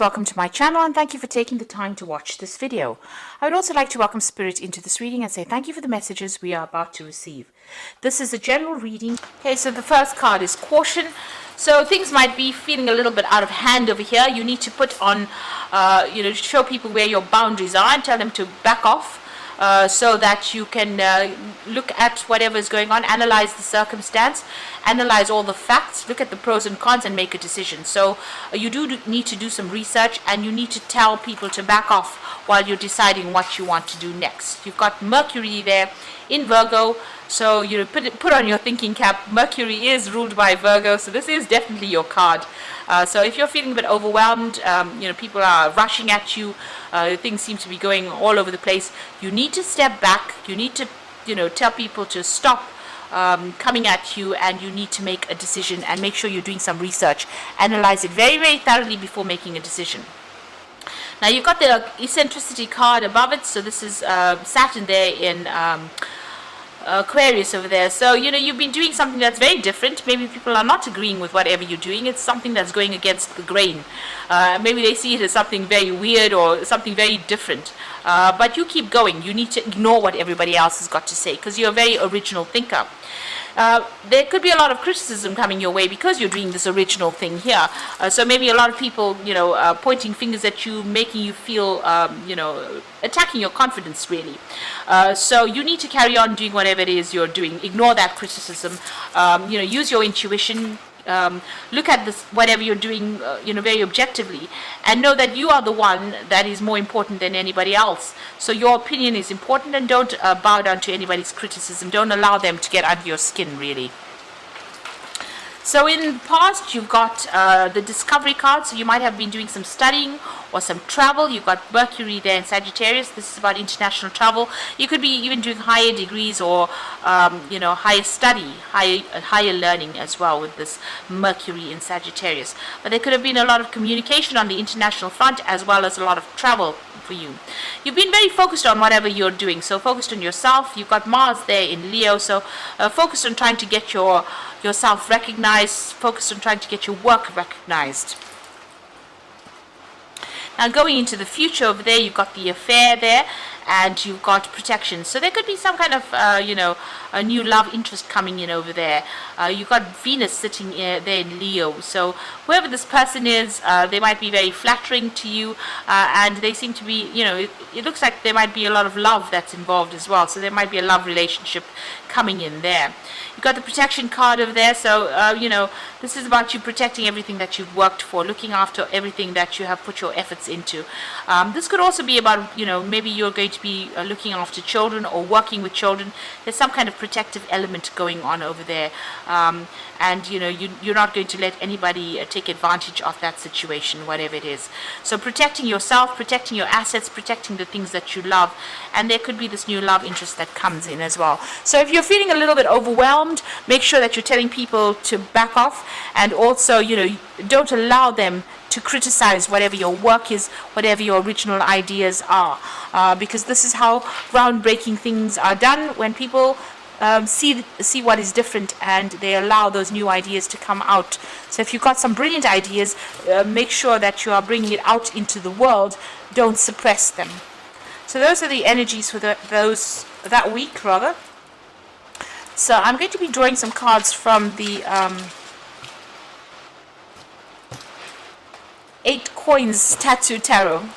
Welcome to my channel and thank you for taking the time to watch this video. I would also like to welcome Spirit into this reading and say thank you for the messages we are about to receive. This is a general reading. Okay, so the first card is caution. So things might be feeling a little bit out of hand over here. You need to put on, show people where your boundaries are and tell them to back off. So that you can look at whatever is going on, analyze the circumstance, analyze all the facts, look at the pros and cons and make a decision. So you do need to do some research and you need to tell people to back off while you're deciding what you want to do next. You've got Mercury there in Virgo, so you put on your thinking cap. Mercury is ruled by Virgo, so this is definitely your card. So if you're feeling a bit overwhelmed, people are rushing at you, things seem to be going all over the place, you need to step back, you need to, tell people to stop coming at you, and you need to make a decision and make sure you're doing some research. Analyze it very, very thoroughly before making a decision. Now you've got the eccentricity card above it, so this is Saturn there in Aquarius over there. So you've been doing something that's very different. Maybe people are not agreeing with whatever you're doing. It's something that's going against the grain. Maybe they see it as something very weird or something very different, but you keep going. You need to ignore what everybody else has got to say because you're a very original thinker. There could be a lot of criticism coming your way because you're doing this original thing here. So maybe a lot of people, pointing fingers at you, making you feel, attacking your confidence, really. So you need to carry on doing whatever it is you're doing. Ignore that criticism. Use your intuition. Look at this, whatever you're doing, very objectively, and know that you are the one that is more important than anybody else. So your opinion is important, and don't bow down to anybody's criticism. Don't allow them to get under your skin, really. So in the past, you've got the discovery card, so you might have been doing some studying or some travel. You've got Mercury there in Sagittarius. This is about international travel. You could be even doing higher degrees or, higher study, higher learning as well with this Mercury in Sagittarius. But there could have been a lot of communication on the international front as well as a lot of travel for you. You've been very focused on whatever you're doing, so focused on yourself. You've got Mars there in Leo, so focused on trying to get yourself recognized, focused on trying to get your work recognized. Now going into the future over there, you've got the affair there and you've got protection. So there could be some kind of, a new love interest coming in over there. You've got Venus sitting there in Leo. So whoever this person is, they might be very flattering to you, and they seem to be, it looks like there might be a lot of love that's involved as well. So there might be a love relationship coming in there. You've got the protection card over there. So, this is about you protecting everything that you've worked for, looking after everything that you have put your efforts into. This could also be about, maybe you're going to be looking after children or working with children. There's some kind of protective element going on over there, and you're not going to let anybody take advantage of that situation, whatever it is. So protecting yourself, protecting your assets, protecting the things that you love, and there could be this new love interest that comes in as well. So if you're feeling a little bit overwhelmed, make sure that you're telling people to back off, and also don't allow them to criticize whatever your work is, whatever your original ideas are, because this is how groundbreaking things are done, when people see what is different and they allow those new ideas to come out. So if you've got some brilliant ideas, make sure that you are bringing it out into the world. Don't suppress them. So those are the energies for that week, rather. So I'm going to be drawing some cards from the 8 Coins Tattoo Tarot.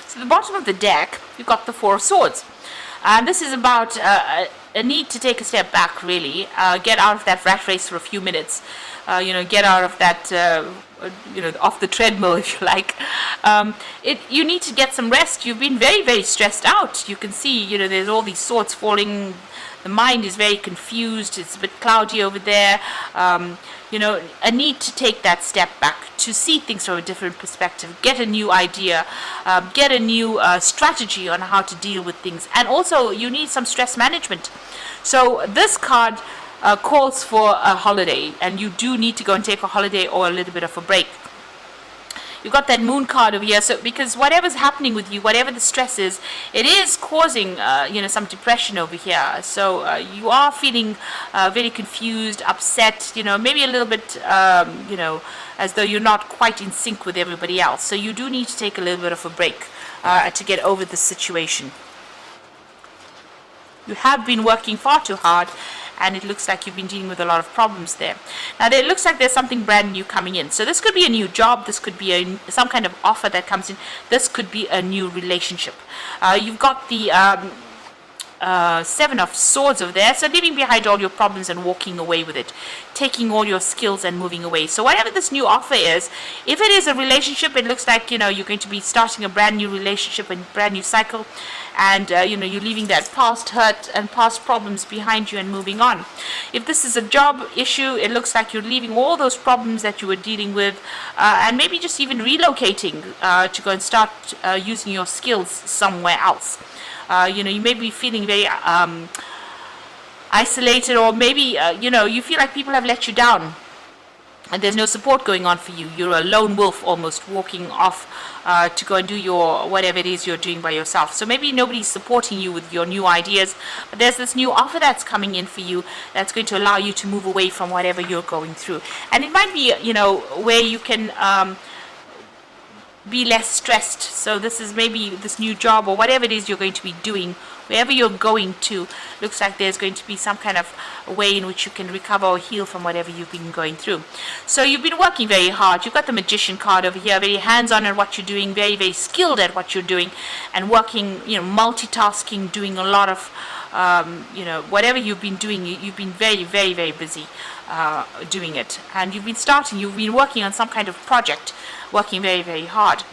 So the bottom of the deck, you've got the 4 of Swords. And this is about a need to take a step back, really. Get out of that rat race for a few minutes. Get out of that, off the treadmill, if you like. You need to get some rest. You've been very, very stressed out. You can see, there's all these swords falling. The mind is very confused. It's a bit cloudy over there. A need to take that step back, to see things from a different perspective, get a new idea, get a new strategy on how to deal with things. And also, you need some stress management. So this card calls for a holiday, and you do need to go and take a holiday or a little bit of a break. You've got that moon card over here, so because whatever's happening with you, whatever the stress is, it is causing some depression over here. So you are feeling very confused, upset, maybe a little bit as though you're not quite in sync with everybody else. So you do need to take a little bit of a break to get over this situation. You have been working far too hard, and it looks like you've been dealing with a lot of problems there. Now, it looks like there's something brand new coming in. So this could be a new job. This could be some kind of offer that comes in. This could be a new relationship. You've got the Seven of Swords over there. So leaving behind all your problems and walking away with it. Taking all your skills and moving away. So whatever this new offer is, if it is a relationship, it looks like, you're going to be starting a brand new relationship and brand new cycle. And, you're leaving that past hurt and past problems behind you and moving on. If this is a job issue, it looks like you're leaving all those problems that you were dealing with and maybe just even relocating to go and start using your skills somewhere else. You may be feeling very isolated, or maybe, you feel like people have let you down. And there's no support going on for you. You're a lone wolf almost walking off to go and do your whatever it is you're doing by yourself. So maybe nobody's supporting you with your new ideas, but there's this new offer that's coming in for you that's going to allow you to move away from whatever you're going through. And it might be, where you can be less stressed. So this is maybe this new job or whatever it is you're going to be doing, wherever you're going to, looks like there's going to be some kind of way in which you can recover or heal from whatever you've been going through. So you've been working very hard. You've got the Magician card over here, very hands-on at what you're doing, very, very skilled at what you're doing, and working, multitasking, doing a lot of, whatever you've been doing, you've been very, very, very busy doing it. And you've been working on some kind of project, working very, very hard.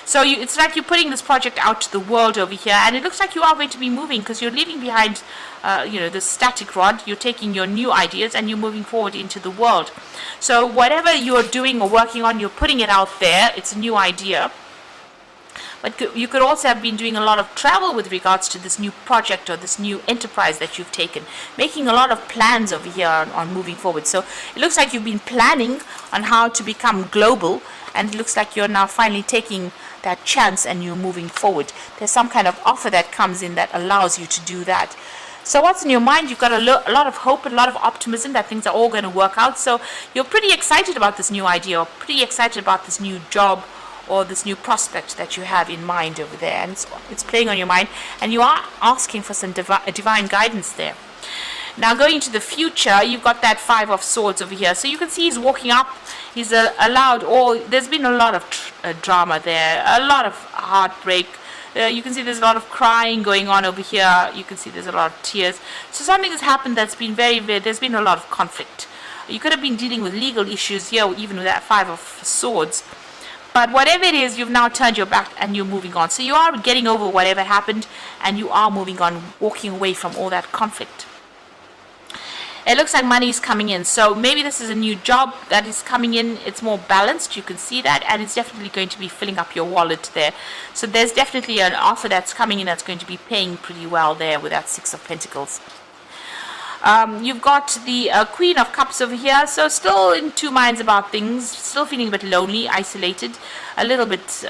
So it's like you're putting this project out to the world over here, and it looks like you are going to be moving, because you're leaving behind, the static rod. You're taking your new ideas and you're moving forward into the world. So whatever you're doing or working on, you're putting it out there. It's a new idea. But you could also have been doing a lot of travel with regards to this new project or this new enterprise that you've taken, making a lot of plans over here on moving forward. So it looks like you've been planning on how to become global, and it looks like you're now finally taking that chance and you're moving forward. There's some kind of offer that comes in that allows you to do that. So what's in your mind? You've got a lot of hope and a lot of optimism that things are all going to work out. So you're pretty excited about this new idea, or pretty excited about this new job or this new prospect that you have in mind over there. And it's playing on your mind, and you are asking for some divine guidance there. Now going into the future, you've got that Five of Swords over here. So you can see he's walking up. He's there's been a lot of drama there, a lot of heartbreak. You can see there's a lot of crying going on over here. You can see there's a lot of tears. So something has happened that's been there's been a lot of conflict. You could have been dealing with legal issues here, even with that Five of Swords. But whatever it is, you've now turned your back and you're moving on. So you are getting over whatever happened, and you are moving on, walking away from all that conflict. It looks like money is coming in. So maybe this is a new job that is coming in. It's more balanced. You can see that. And it's definitely going to be filling up your wallet there. So there's definitely an offer that's coming in that's going to be paying pretty well there with that Six of Pentacles. You've got the Queen of Cups over here. So still in two minds about things. Still feeling a bit lonely, isolated. A little bit,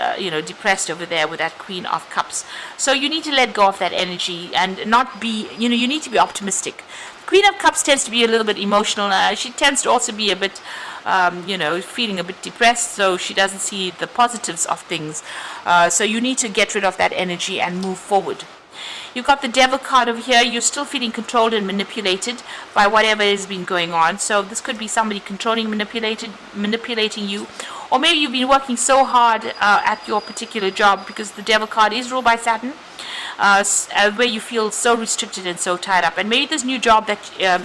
depressed over there with that Queen of Cups. So you need to let go of that energy and not be, you need to be optimistic. Queen of Cups tends to be a little bit emotional. She tends to also be a bit, feeling a bit depressed, so she doesn't see the positives of things. So you need to get rid of that energy and move forward. You've got the Devil card over here. You're still feeling controlled and manipulated by whatever has been going on. So this could be somebody controlling, manipulating you. Or maybe you've been working so hard at your particular job, because the Devil card is ruled by Saturn. Where you feel so restricted and so tied up, and maybe this new job that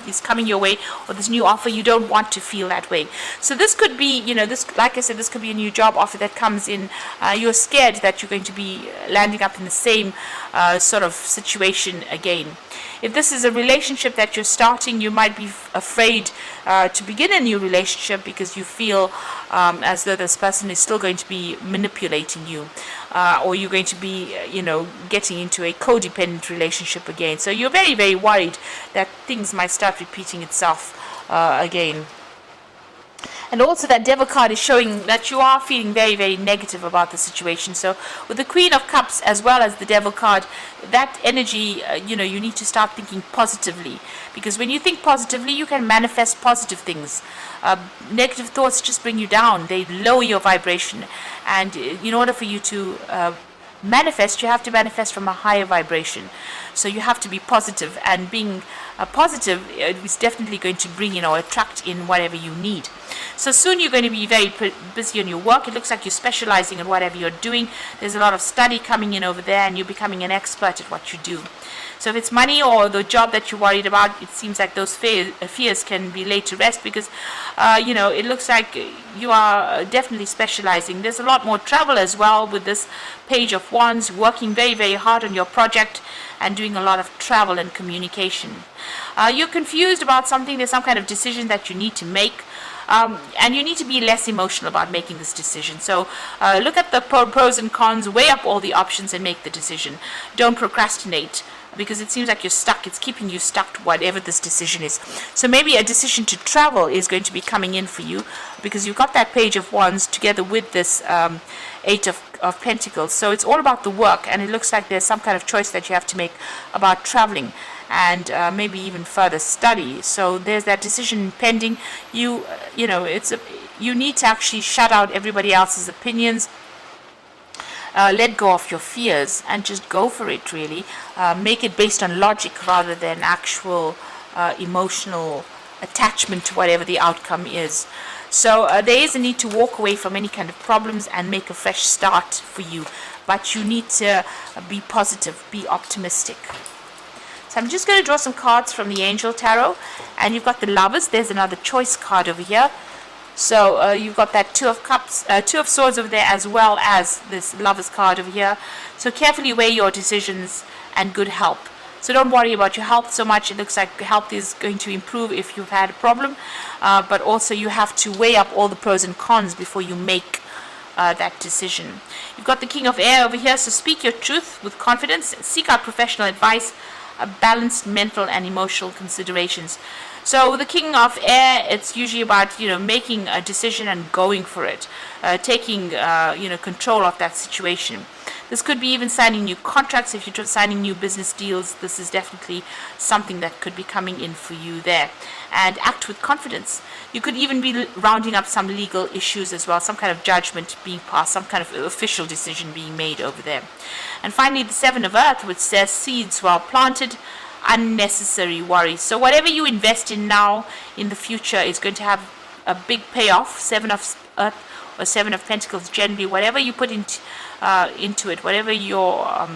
is coming your way, or this new offer, you don't want to feel that way. So this could be, like I said, this could be a new job offer that comes in. You're scared that you're going to be landing up in the same sort of situation again. If this is a relationship that you're starting, you might be afraid to begin a new relationship because you feel as though this person is still going to be manipulating you, or you're going to be, getting into a codependent relationship again. So you're very, very worried that things might start repeating itself again. And also that Devil card is showing that you are feeling very, very negative about the situation. So with the Queen of Cups as well as the Devil card, that energy, you need to start thinking positively. Because when you think positively, you can manifest positive things. Negative thoughts just bring you down. They lower your vibration. And in order for you to manifest, you have to manifest from a higher vibration. So you have to be positive, and being positive is definitely going to bring, attract in whatever you need. So soon you're going to be very busy on your work. It looks like you're specializing in whatever you're doing. There's a lot of study coming in over there, and you're becoming an expert at what you do. So if it's money or the job that you're worried about, it seems like those fears can be laid to rest, because, it looks like you are definitely specializing. There's a lot more travel as well with this Page of Wands, working very, very hard on your project and doing a lot of travel and communication. You're confused about something. There's some kind of decision that you need to make. And you need to be less emotional about making this decision. So look at the pros and cons, weigh up all the options and make the decision. Don't procrastinate, because it seems like you're stuck. It's keeping you stuck to whatever this decision is. So maybe a decision to travel is going to be coming in for you, because you've got that Page of Wands together with this Eight of Pentacles. So it's all about the work, and it looks like there's some kind of choice that you have to make about traveling and maybe even further study. So there's that decision pending. You need to actually shut out everybody else's opinions. Let go of your fears and just go for it, really. Make it based on logic rather than actual emotional attachment to whatever the outcome is. So there is a need to walk away from any kind of problems and make a fresh start for you. But you need to be positive, be optimistic. So I'm just going to draw some cards from the Angel Tarot. And you've got the Lovers. There's another choice card over here. So you've got that Two of Cups, Two of Swords over there, as well as this Lovers card over here. So carefully weigh your decisions and good health. So don't worry about your health so much. It looks like health is going to improve if you've had a problem. But also you have to weigh up all the pros and cons before you make that decision. You've got the King of Air over here. So speak your truth with confidence. Seek out professional advice. Balanced mental and emotional considerations. So the King of Air, it's usually about making a decision and going for it, taking control of that situation. This could be even signing new contracts. If you're signing new business deals, this is definitely something that could be coming in for you there. And act with confidence. You could even be rounding up some legal issues as well, some kind of judgment being passed, some kind of official decision being made over there. And finally, the Seven of Earth, which says seeds well planted, unnecessary worries. So whatever you invest in now, in the future, is going to have a big payoff. Seven of Earth or Seven of Pentacles, generally, whatever you put into it, whatever your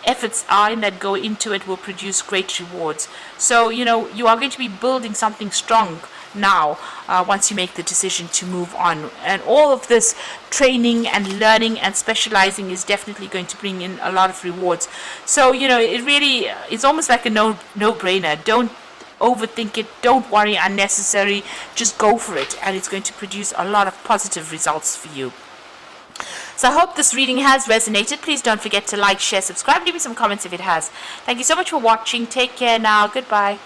efforts are in that go into it, will produce great rewards. So you are going to be building something strong now once you make the decision to move on. And all of this training and learning and specializing is definitely going to bring in a lot of rewards. So it really is almost like a no-brainer. Don't overthink it. Don't worry unnecessarily. Just go for it, and it's going to produce a lot of positive results for you. So I hope this reading has resonated. Please don't forget to like, share, subscribe, leave me some comments if it has. Thank you so much for watching. Take care now. Goodbye.